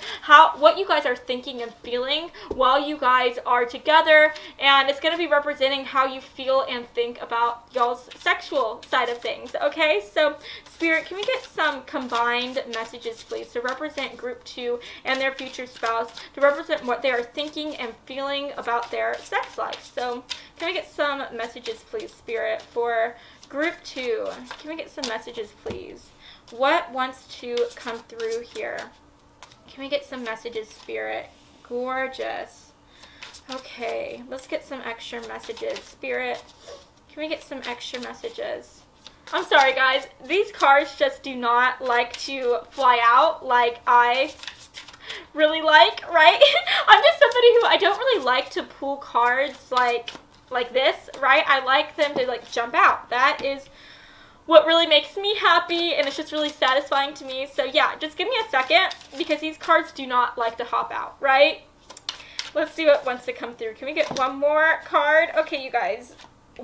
what you guys are thinking and feeling while you guys are together, and it's going to be representing how you feel and think about y'all's sexual side of things. Okay, so Spirit, can we get some combined messages please to represent group 2 and their future spouse, to represent what they are thinking and feeling about their sex life? So can we get some messages please, Spirit, for group 2? Can we get some messages please? What wants to come through here? Can we get some messages, Spirit? Gorgeous. Okay, let's get some extra messages. Spirit, can we get some extra messages? I'm sorry guys, these cards just do not like to fly out like I really like, right? I'm just somebody who, I don't really like to pull cards like this, right? I like them to like jump out. That is what really makes me happy, and it's just really satisfying to me. So yeah, just give me a second, because these cards do not like to hop out, right? Let's see what wants to come through. Can we get one more card? Okay, you guys,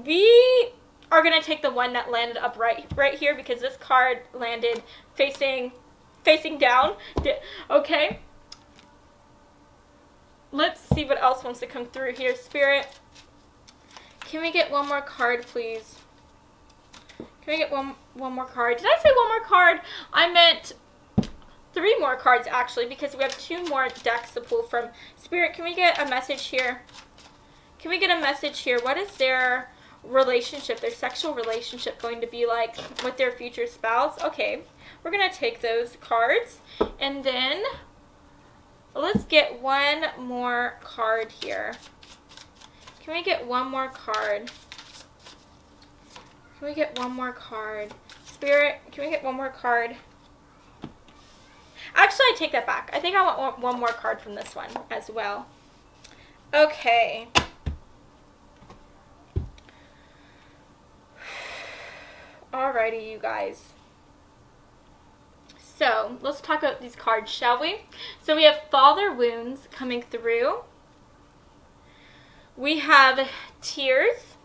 we are going to take the one that landed up right here, because this card landed facing down. Okay. Let's see what else wants to come through here, Spirit. Can we get one more card, please? Can we get one more card? Did I say one more card? I meant 3 more cards, actually, because we have 2 more decks to pull from. Spirit, can we get a message here? Can we get a message here? What relationship, their sexual relationship going to be like with their future spouse? Okay, we're going to take those cards, and then let's get one more card here. Can we get one more card? Can we get one more card? Spirit, can we get one more card? Actually, I take that back. I think I want one more card from this one as well. Okay. Alrighty, you guys. So, let's talk about these cards, shall we? So, we have father wounds coming through. We have tears,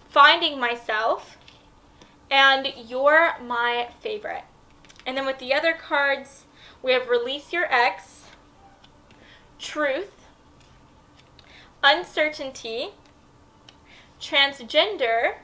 finding myself, and you're my favorite. And then with the other cards, we have release your ex, truth, uncertainty, transgender,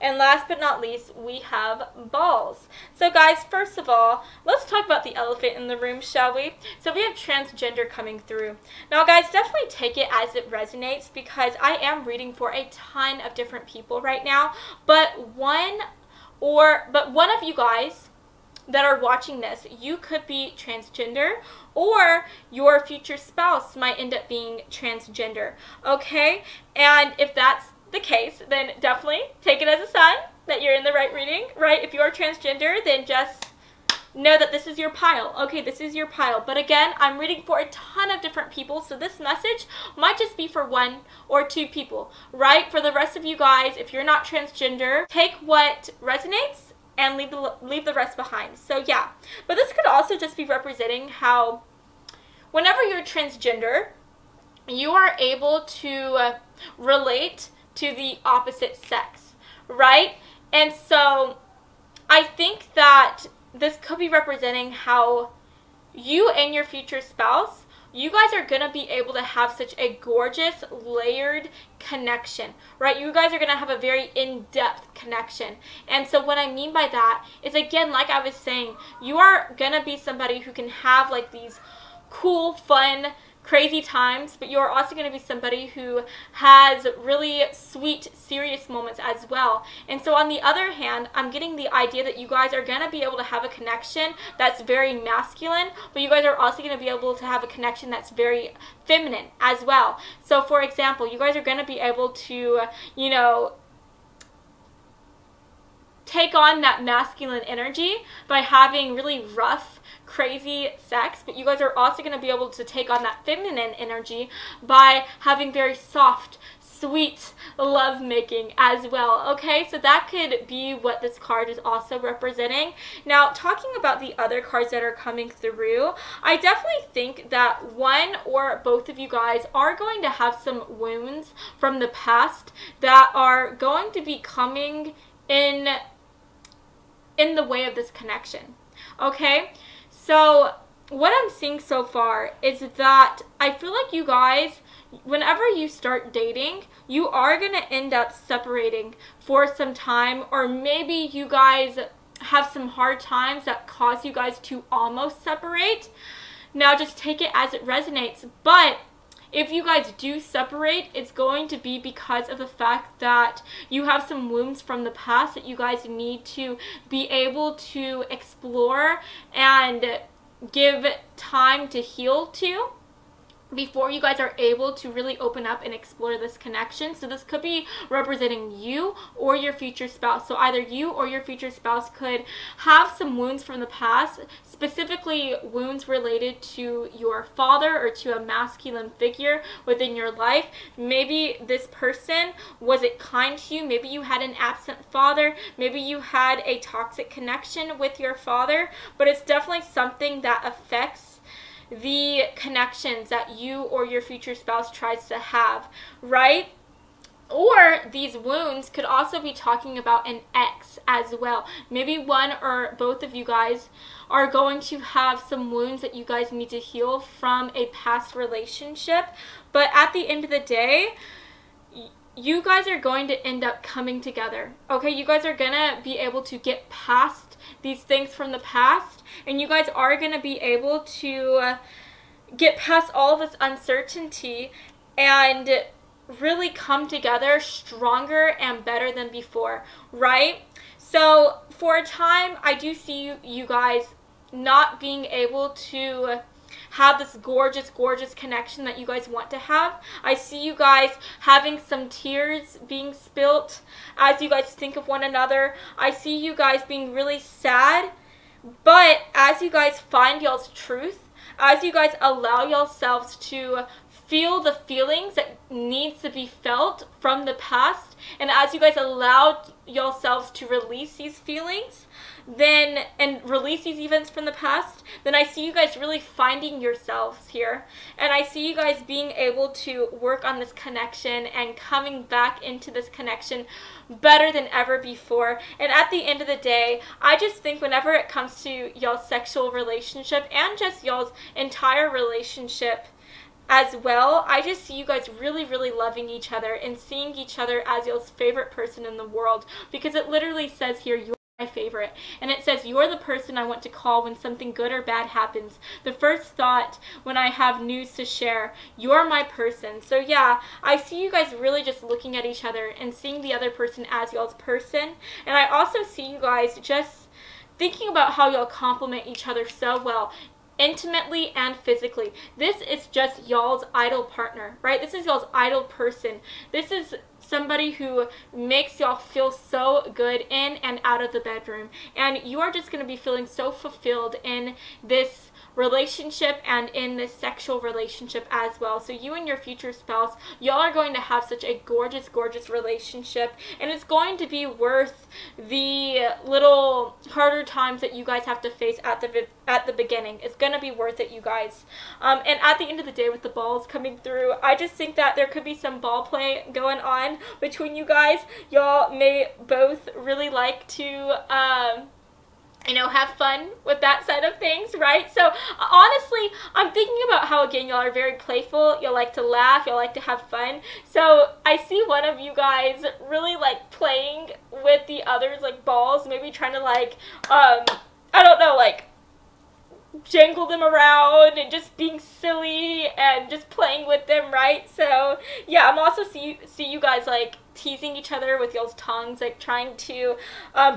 and last but not least, we have balls. So guys, first of all, let's talk about the elephant in the room, shall we? So we have transgender coming through. Now guys, definitely take it as it resonates, because I am reading for a ton of different people right now. But one of you guys that are watching this, you could be transgender, or your future spouse might end up being transgender, okay? And if that's the case, then definitely take it as a sign that you're in the right reading, right? If you are transgender, then just know that this is your pile. Okay, this is your pile. But again, I'm reading for a ton of different people, so this message might just be for one or two people, right? For the rest of you guys, if you're not transgender, take what resonates and leave the rest behind. So yeah, but this could also just be representing how whenever you're transgender, you are able to relate to the opposite sex, right? And so I think that this could be representing how you and your future spouse, you guys are going to be able to have such a gorgeous, layered connection, right? You guys are going to have a very in-depth connection. And so what I mean by that is, again, like I was saying, you are going to be somebody who can have like these cool, fun, crazy times, but you're also going to be somebody who has really sweet, serious moments as well. And so on the other hand, I'm getting the idea that you guys are going to be able to have a connection that's very masculine, but you guys are also going to be able to have a connection that's very feminine as well. So for example, you guys are going to be able to, you know, take on that masculine energy by having really rough, crazy sex, but you guys are also going to be able to take on that feminine energy by having very soft, sweet love-making as well, okay? So that could be what this card is also representing. Now, talking about the other cards that are coming through, I definitely think that one or both of you guys are going to have some wounds from the past that are going to be coming in the way of this connection, okay? So what I'm seeing so far is that I feel like you guys, whenever you start dating, you are going to end up separating for some time, or maybe you guys have some hard times that cause you guys to almost separate. Now just take it as it resonates, but if you guys do separate, it's going to be because of the fact that you have some wounds from the past that you guys need to be able to explore and give time to heal to before you guys are able to really open up and explore this connection. So this could be representing you or your future spouse. So either you or your future spouse could have some wounds from the past, specifically wounds related to your father or to a masculine figure within your life. Maybe this person wasn't kind to you. Maybe you had an absent father. Maybe you had a toxic connection with your father. But it's definitely something that affects the connections that you or your future spouse tries to have, right? Or these wounds could also be talking about an ex as well. Maybe one or both of you guys are going to have some wounds that you guys need to heal from a past relationship. But at the end of the day, you guys are going to end up coming together, okay? You guys are going to be able to get past these things from the past, and you guys are going to be able to get past all of this uncertainty and really come together stronger and better than before, right? So for a time, I do see you guys not being able to have this gorgeous, gorgeous connection that you guys want to have. I see you guys having some tears being spilt as you guys think of one another. I see you guys being really sad, but as you guys find y'all's truth, as you guys allow yourselves to feel the feelings that needs to be felt from the past, and as you guys allow yourselves to release these feelings, then, and release these events from the past, then I see you guys really finding yourselves here. And I see you guys being able to work on this connection and coming back into this connection better than ever before. And at the end of the day, I just think whenever it comes to y'all's sexual relationship and just y'all's entire relationship as well, I just see you guys really, really loving each other and seeing each other as y'all's favorite person in the world, because it literally says here, you're my favorite, and it says you're the person I want to call when something good or bad happens, the first thought when I have news to share. You're my person. So yeah, I see you guys really just looking at each other and seeing the other person as y'all's person, and I also see you guys just thinking about how y'all complement each other so well, intimately and physically. This is just y'all's ideal partner, right? This is y'all's ideal person. This is somebody who makes y'all feel so good in and out of the bedroom, and you are just going to be feeling so fulfilled in this relationship and in this sexual relationship as well. So you and your future spouse, y'all are going to have such a gorgeous, gorgeous relationship, and it's going to be worth the little harder times that you guys have to face at the beginning. It's going to be worth it, you guys. And at the end of the day, with the balls coming through, I just think that there could be some ball play going on between you guys. Y'all may both really like to you know, have fun with that side of things, right? So honestly, I'm thinking about how, again, y'all are very playful, y'all like to laugh, y'all like to have fun. So I see one of you guys really like playing with the others, like balls, maybe trying to like, I don't know, like jangle them around and just being silly and just playing with them, right? So yeah, I'm also see you guys like teasing each other with y'all's tongues, like trying to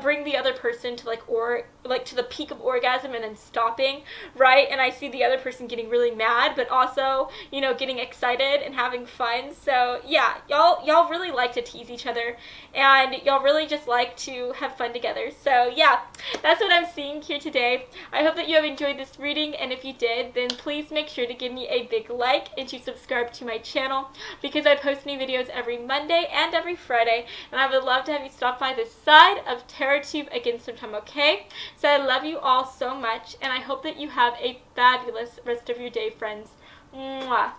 bring the other person to like to the peak of orgasm and then stopping, right? And I see the other person getting really mad, but also, you know, getting excited and having fun. So yeah, y'all really like to tease each other, and y'all really just like to have fun together. So yeah, that's what I'm seeing here today. I hope that you have enjoyed this reading, and if you did, then please make sure to give me a big like and to subscribe to my channel, because I post new videos every Monday and every Friday, and I would love to have you stop by this side of TerraTube again sometime, okay? So I love you all so much, and I hope that you have a fabulous rest of your day, friends. Mwah.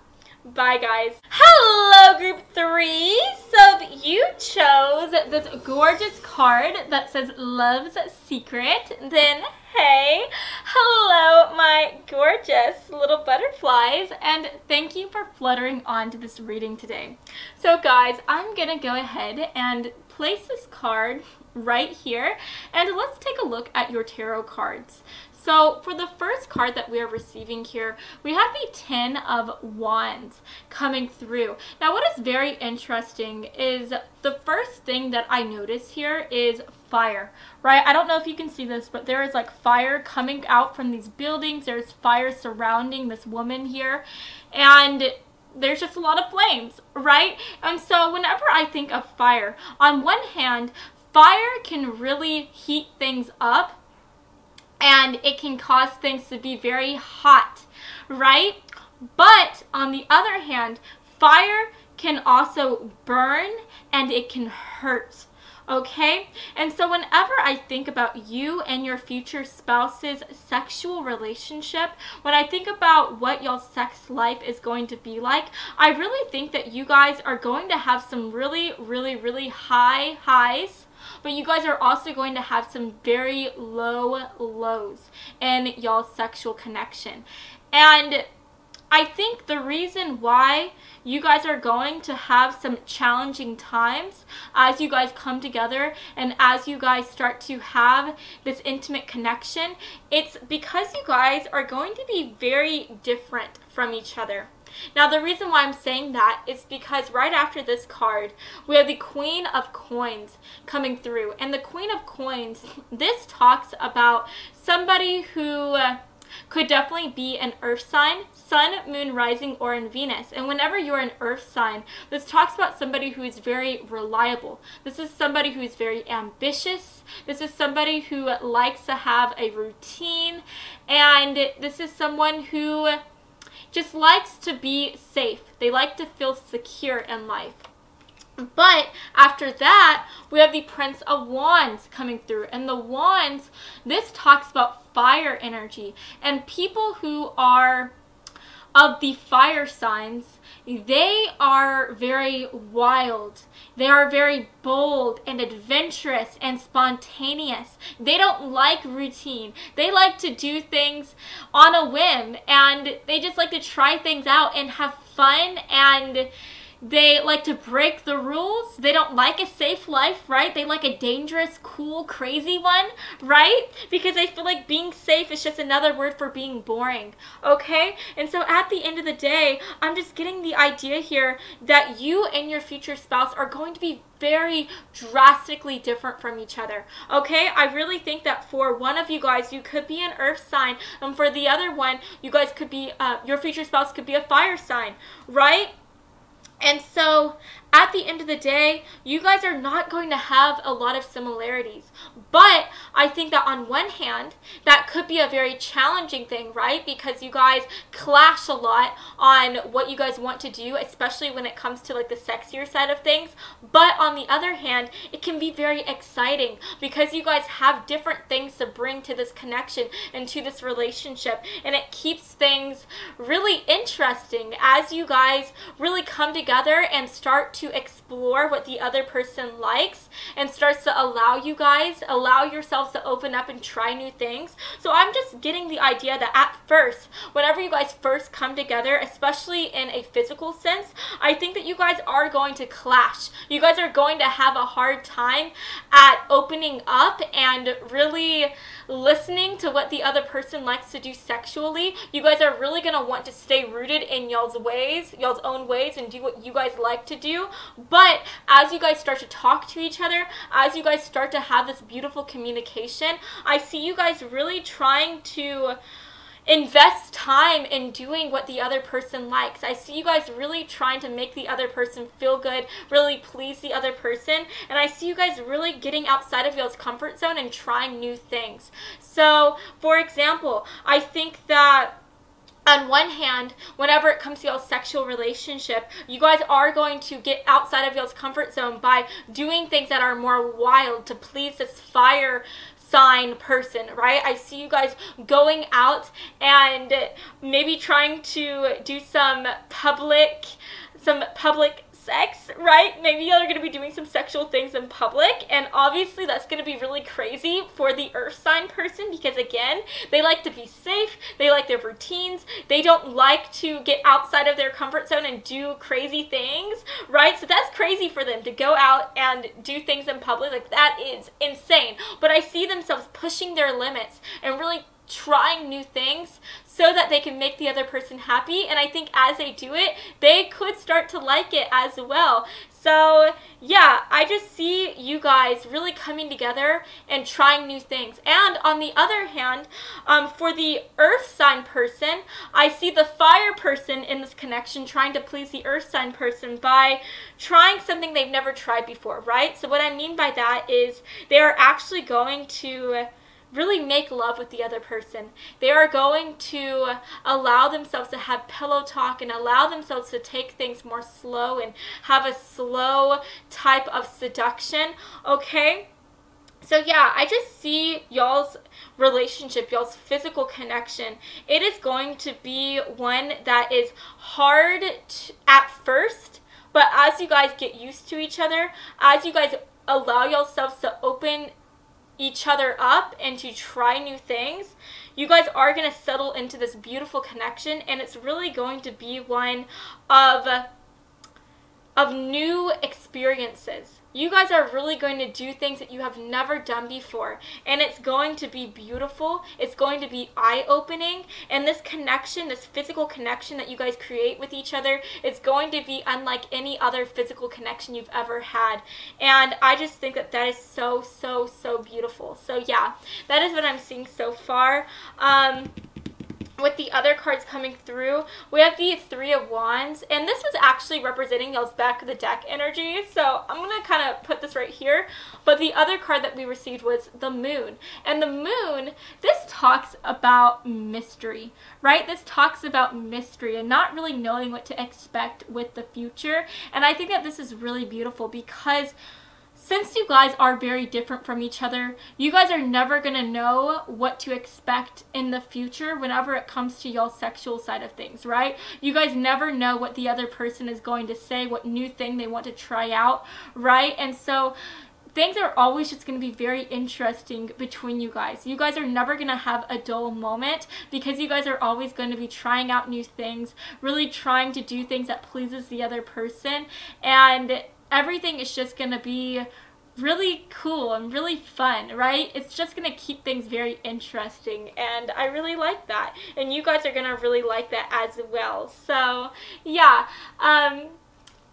Bye, guys. Hello, group 3. So you chose this gorgeous card that says Love's Secret. Then, hey, hello, my gorgeous little butterflies, and thank you for fluttering onto this reading today. So, guys, I'm going to go ahead and place this card right here, and let's take a look at your tarot cards. So for the first card that we are receiving here, we have the 10 of Wands coming through. Now what is very interesting is the first thing that I notice here is fire, right? I don't know if you can see this, but there is like fire coming out from these buildings. There's fire surrounding this woman here, and there's just a lot of flames, right? And so whenever I think of fire, on one hand, fire can really heat things up, and it can cause things to be very hot, right? But on the other hand, fire can also burn and it can hurt, okay? And so whenever I think about you and your future spouse's sexual relationship, when I think about what y'all's sex life is going to be like, I really think that you guys are going to have some really, really, really high highs, but you guys are also going to have some very low lows in y'all's sexual connection. And I think the reason why you guys are going to have some challenging times as you guys come together and as you guys start to have this intimate connection, it's because you guys are going to be very different from each other. Now, the reason why I'm saying that is because right after this card, we have the Queen of Coins coming through. And the Queen of Coins, this talks about somebody who could definitely be an earth sign, sun, moon, rising, or in Venus. And whenever you're an earth sign, this talks about somebody who is very reliable. This is somebody who is very ambitious. This is somebody who likes to have a routine. And this is someone who just likes to be safe. They like to feel secure in life. But after that, we have the Prince of Wands coming through. And the Wands, this talks about fire energy. And people who are of the fire signs, they are very wild. They are very bold and adventurous and spontaneous. They don't like routine. They like to do things on a whim. And they just like to try things out and have fun, and they like to break the rules. They don't like a safe life, right? They like a dangerous, cool, crazy one, right? Because I feel like being safe is just another word for being boring, okay? And so at the end of the day, I'm just getting the idea here that you and your future spouse are going to be very drastically different from each other, okay? I really think that for one of you guys, you could be an earth sign, and for the other one, you guys could be, your future spouse could be a fire sign, right? And so at the end of the day, you guys are not going to have a lot of similarities. But I think that on one hand, that could be a very challenging thing, right? Because you guys clash a lot on what you guys want to do, especially when it comes to like the sexier side of things. But on the other hand, it can be very exciting because you guys have different things to bring to this connection and to this relationship. And it keeps things really interesting as you guys really come together and start to explore what the other person likes, and starts to allow yourselves to open up and try new things. So I'm just getting the idea that at first, whenever you guys first come together, especially in a physical sense, I think that you guys are going to clash. You guys are going to have a hard time at opening up and really listening to what the other person likes to do sexually. You guys are really going to want to stay rooted in y'all's ways, y'all's own ways, and do what you guys like to do. But as you guys start to talk to each other, as you guys start to have this beautiful communication, I see you guys really trying to invest time in doing what the other person likes. I see you guys really trying to make the other person feel good, really please the other person, and I see you guys really getting outside of y'all's comfort zone and trying new things. So, for example, I think that on one hand, whenever it comes to y'all's sexual relationship, you guys are going to get outside of y'all's comfort zone by doing things that are more wild to please this fire sign person, right? I see you guys going out and maybe trying to do some public sex, right? Maybe y'all are going to be doing some sexual things in public, and obviously that's going to be really crazy for the earth sign person because, again, they like to be safe, they like their routines, they don't like to get outside of their comfort zone and do crazy things, right? So that's crazy for them to go out and do things in public. Like, that is insane. But I see themselves pushing their limits and really trying new things so that they can make the other person happy, and I think as they do it, they could start to like it as well. So yeah, I just see you guys really coming together and trying new things. And on the other hand, for the earth sign person, I see the fire person in this connection trying to please the earth sign person by trying something they've never tried before, right? So what I mean by that is they are actually going to really make love with the other person. They are going to allow themselves to have pillow talk and allow themselves to take things more slow and have a slow type of seduction, okay? So yeah, I just see y'all's relationship, y'all's physical connection. It is going to be one that is hard at first, but as you guys get used to each other, as you guys allow yourselves to open each other up and to try new things, you guys are going to settle into this beautiful connection, and it's really going to be one of new experiences experiences. You guys are really going to do things that you have never done before, and it's going to be beautiful. It's going to be eye-opening, and this connection, this physical connection that you guys create with each other, it's going to be unlike any other physical connection you've ever had. And I just think that that is so, so, so beautiful. So yeah, that is what I'm seeing so far. With the other cards coming through, we have the Three of Wands, and this was actually representing y'all's back of the deck energy, so I'm going to kind of put this right here. But the other card that we received was the Moon, and the Moon, this talks about mystery, right? This talks about mystery and not really knowing what to expect with the future, and I think that this is really beautiful because since you guys are very different from each other, you guys are never going to know what to expect in the future whenever it comes to y'all's sexual side of things, right? You guys never know what the other person is going to say, what new thing they want to try out, right? And so things are always just going to be very interesting between you guys. You guys are never going to have a dull moment because you guys are always going to be trying out new things, really trying to do things that pleases the other person, and everything is just going to be really cool and really fun, right? It's just going to keep things very interesting, and I really like that. And you guys are going to really like that as well. So, yeah.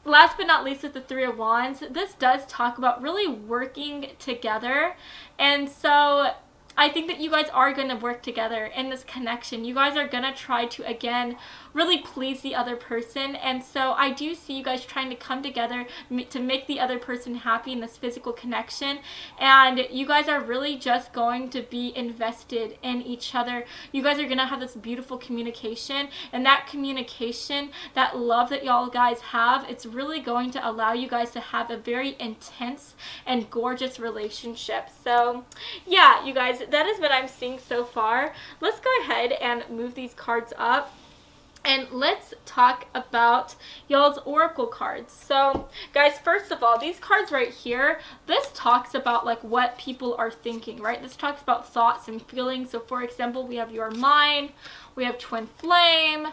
Last but not least with the Three of Wands, this does talk about really working together. And so I think that you guys are going to work together in this connection. You guys are going to try to, again, really please the other person. And so I do see you guys trying to come together to make the other person happy in this physical connection. And you guys are really just going to be invested in each other. You guys are going to have this beautiful communication. And that communication, that love that y'all guys have, it's really going to allow you guys to have a very intense and gorgeous relationship. So yeah, you guys, that is what I'm seeing so far. Let's go ahead and move these cards up. And let's talk about y'all's oracle cards. So, guys, first of all, these cards right here, this talks about like what people are thinking, right? This talks about thoughts and feelings. So, for example, we have your mind, we have twin flame,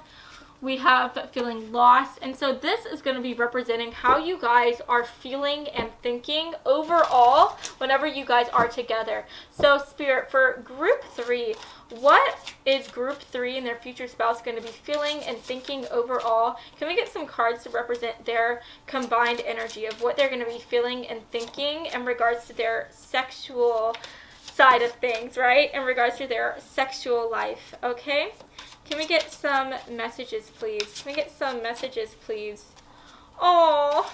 we have feeling lost. And so this is going to be representing how you guys are feeling and thinking overall whenever you guys are together. So, Spirit, for group 3, what is group 3 and their future spouse going to be feeling and thinking overall? Can we get some cards to represent their combined energy of what they're going to be feeling and thinking in regards to their sexual side of things, right? In regards to their sexual life, okay? Can we get some messages, please? Can we get some messages, please? Oh,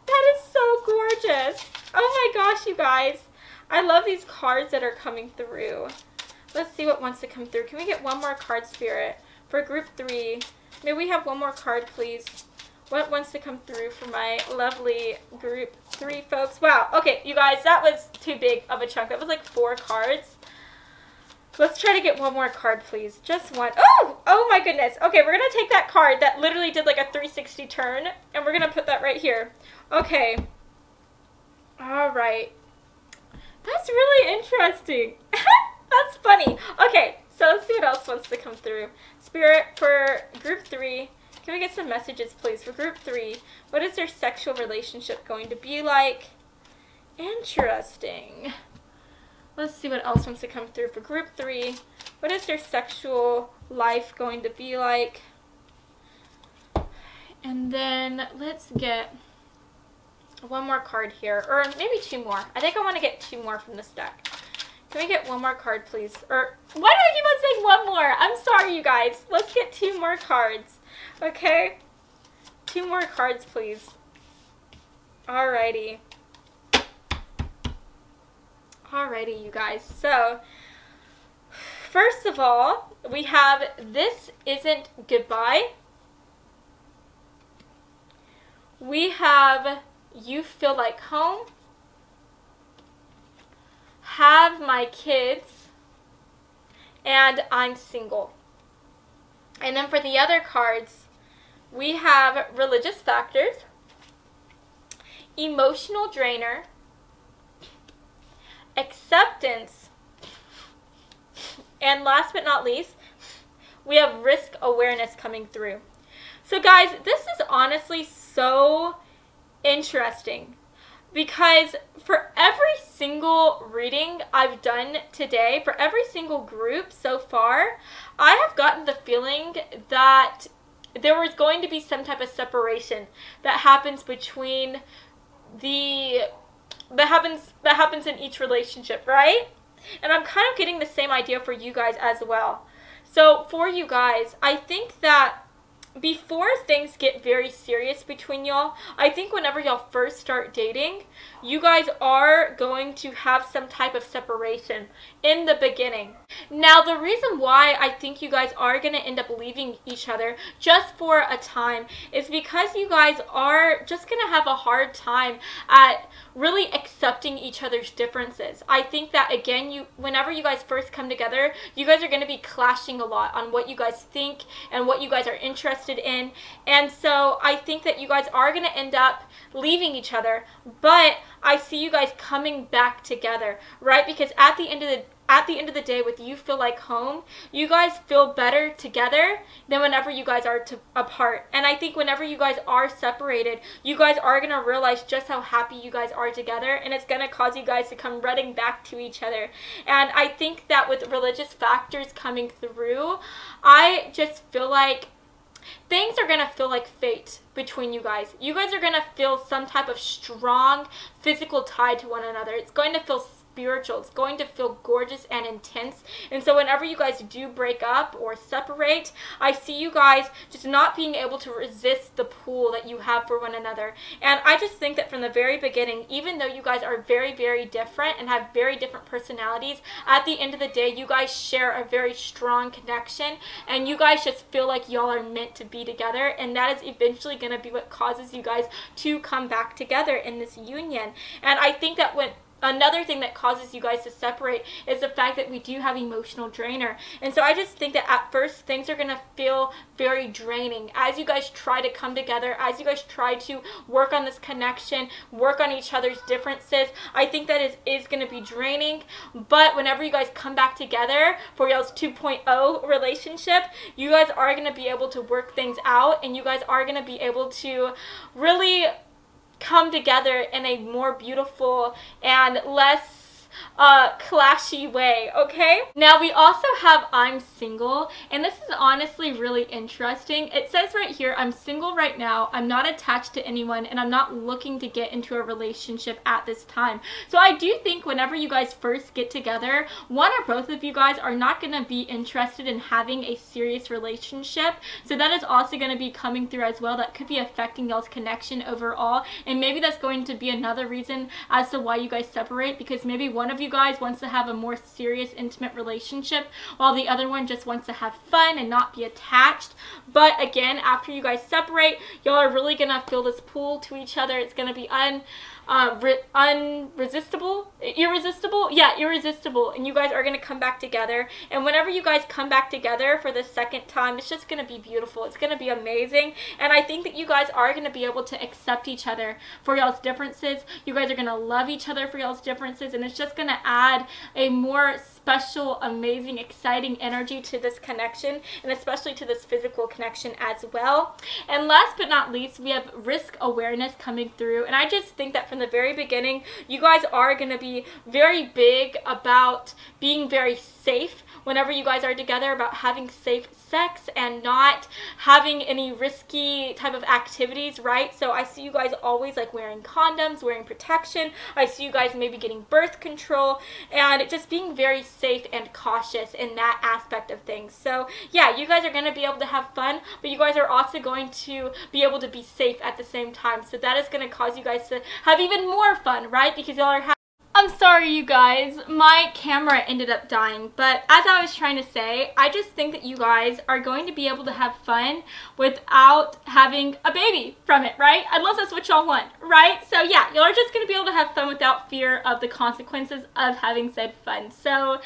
that is so gorgeous. Oh my gosh, you guys. I love these cards that are coming through. Let's see what wants to come through. Can we get one more card, Spirit? For group 3, may we have one more card, please? What wants to come through for my lovely group 3 folks? Wow, okay, you guys, that was too big of a chunk. That was like 4 cards. Let's try to get one more card, please. Just one. Oh! Oh my goodness. Okay, we're going to take that card that literally did like a 360 turn, and we're going to put that right here. Okay. All right. That's really interesting. That's funny. Okay, so let's see what else wants to come through. Spirit, for group 3, can we get some messages, please? For group 3, what is their sexual relationship going to be like? Interesting. Let's see what else wants to come through for group 3. What is their sexual life going to be like? And then let's get one more card here, or maybe 2 more. I think I want to get 2 more from this deck. Can we get one more card, please? Or why do I keep on saying one more? I'm sorry, you guys. Let's get 2 more cards. Okay? 2 more cards, please. Alrighty. Alrighty, you guys. So, first of all, we have This Isn't Goodbye. We have You Feel Like Home. Have My Kids. And I'm Single. And then for the other cards, we have Religious Factors, Emotional Drainer, Acceptance, and last but not least, we have Risk Awareness coming through. So guys, this is honestly so interesting because for every single reading I've done today, for every single group so far, I have gotten the feeling that there was going to be some type of separation that happens between that happens in each relationship, right? And I'm kind of getting the same idea for you guys as well. So for you guys, I think that before things get very serious between y'all, I think whenever y'all first start dating, you guys are going to have some type of separation in the beginning. Now, the reason why I think you guys are going to end up leaving each other just for a time is because you guys are just going to have a hard time at really accepting each other's differences. I think that, again, whenever you guys first come together, you guys are going to be clashing a lot on what you guys think and what you guys are interested in. And so I think that you guys are going to end up leaving each other, but I see you guys coming back together, right? Because at the end of the day, with You Feel Like Home, you guys feel better together than whenever you guys are apart. And I think whenever you guys are separated, you guys are going to realize just how happy you guys are together, and it's going to cause you guys to come running back to each other. And I think that with religious factors coming through, I just feel like things are going to feel like fate between you guys. You guys are going to feel some type of strong physical tie to one another. It's going to feel spiritual. It's going to feel gorgeous and intense. And so whenever you guys do break up or separate, I see you guys just not being able to resist the pull that you have for one another. And I just think that from the very beginning, even though you guys are very, very different and have very different personalities, at the end of the day, you guys share a very strong connection, and you guys just feel like y'all are meant to be together, and that is eventually going to be what causes you guys to come back together in this union. And I think that another thing that causes you guys to separate is the fact that we do have emotional drainer. And so I just think that at first things are going to feel very draining as you guys try to come together, as you guys try to work on this connection, work on each other's differences. I think that it is going to be draining, but whenever you guys come back together for y'all's 2.0 relationship, you guys are going to be able to work things out, and you guys are going to be able to really come together in a more beautiful and less clashy way, okay? Now we also have I'm single, and this is honestly really interesting. It says right here, I'm single right now, I'm not attached to anyone, and I'm not looking to get into a relationship at this time. So I do think whenever you guys first get together, one or both of you guys are not going to be interested in having a serious relationship. So that is also going to be coming through as well. That could be affecting y'all's connection overall, and maybe that's going to be another reason as to why you guys separate, because maybe one of you guys wants to have a more serious, intimate relationship, while the other one just wants to have fun and not be attached. But again, after you guys separate, y'all are really gonna feel this pull to each other. It's gonna be irresistible, and you guys are going to come back together. And whenever you guys come back together for the second time, it's just going to be beautiful. It's going to be amazing, and I think that you guys are going to be able to accept each other for y'all's differences. You guys are going to love each other for y'all's differences, and it's just going to add a more special, amazing, exciting energy to this connection, and especially to this physical connection as well. And last but not least, we have risk awareness coming through, and I just think that from the very beginning, you guys are going to be very big about being very safe whenever you guys are together, about having safe sex and not having any risky type of activities, right? So I see you guys always like wearing condoms, wearing protection. I see you guys maybe getting birth control, and just being very safe and cautious in that aspect of things. So yeah, you guys are going to be able to have fun, but you guys are also going to be able to be safe at the same time. So that is going to cause you guys to have even more fun, right? Because y'all are I'm sorry, you guys, my camera ended up dying, but as I was trying to say, I just think that you guys are going to be able to have fun without having a baby from it, right? Unless that's what y'all want, right? So yeah, y'all are just going to be able to have fun without fear of the consequences of having said fun. So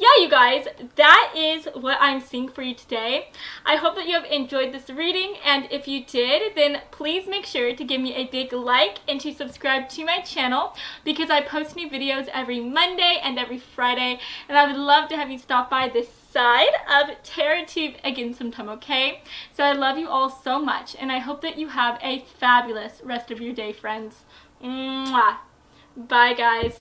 yeah, you guys, that is what I'm seeing for you today. I hope that you have enjoyed this reading, and if you did, then please make sure to give me a big like and to subscribe to my channel, because I post new videos every Monday and every Friday, and I would love to have you stop by this side of TerraTube again sometime, okay? So I love you all so much, and I hope that you have a fabulous rest of your day, friends. Mwah. Bye, guys.